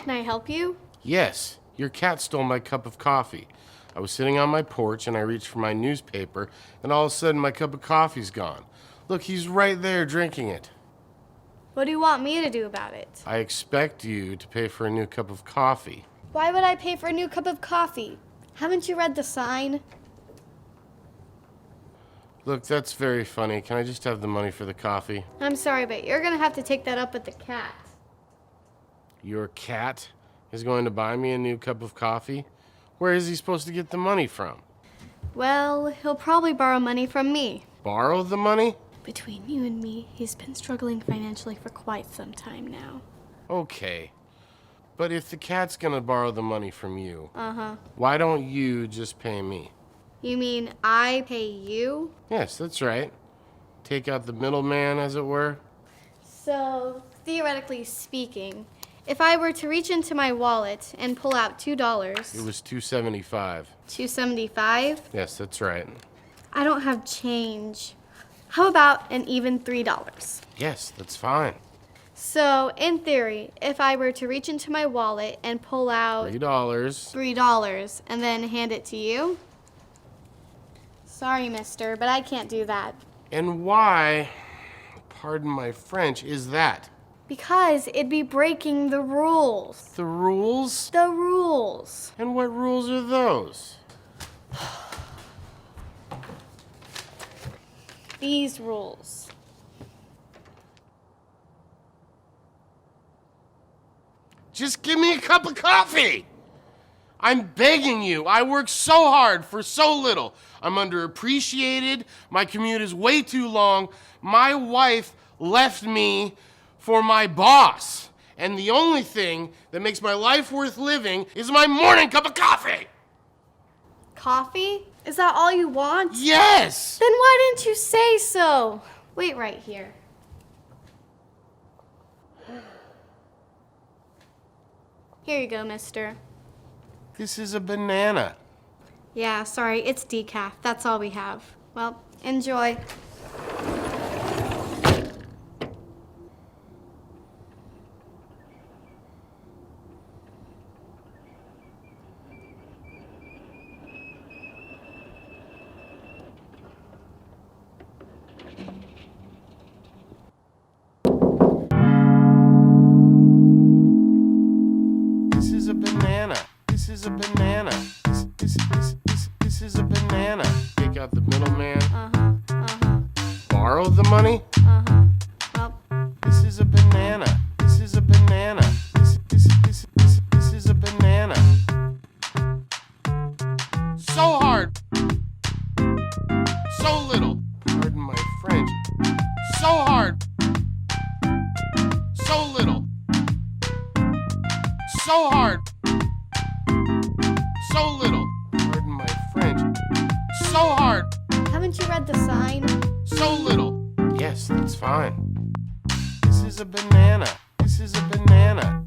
Can I help you? Yes, your cat stole my cup of coffee. I was sitting on my porch and I reached for my newspaper, and all of a sudden my cup of coffee's gone. Look, he's right there drinking it. What do you want me to do about it? I expect you to pay for a new cup of coffee. Why would I pay for a new cup of coffee? Haven't you read the sign? Look, that's very funny. Can I just have the money for the coffee? I'm sorry, but you're gonna have to take that up with the cat. Your cat is going to buy me a new cup of coffee? Where is he supposed to get the money from? Well, he'll probably borrow money from me. Borrow the money? Between you and me, he's been struggling financially for quite some time now. Okay. But if the cat's gonna borrow the money from you, Uh-huh. why don't you just pay me? You mean I pay you? Yes, that's right. Take out the middleman, as it were. So, theoretically speaking, if I were to reach into my wallet and pull out $2, It was $2.75. $2.75, Yes, that's right. I don't have change. How about an even $3? Yes, that's fine. So, in theory, if I were to reach into my wallet and pull out $3. $3 and then hand it to you? Sorry, mister, but I can't do that. And why, pardon my French, is that? Because it'd be breaking the rules. The rules? The rules. And what rules are those? These rules. Just give me a cup of coffee! I'm begging you. I work so hard for so little. I'm underappreciated. My commute is way too long. My wife left me for my boss. And the only thing that makes my life worth living is my morning cup of coffee. Coffee? Is that all you want? Yes! Then why didn't you say so? Wait right here. Here you go, mister. This is a banana. Yeah, sorry, it's decaf. That's all we have. Well, enjoy. This is a banana. This is a banana. This is a banana. Take out the middleman. Borrow the money? Well, This is a banana. This is a banana. This is a banana. So hard. So little. Pardon my French. So hard. So little. So hard. So little. Pardon my French. So hard. haven't you read the sign? So little. Yes, that's fine. This is a banana. This is a banana.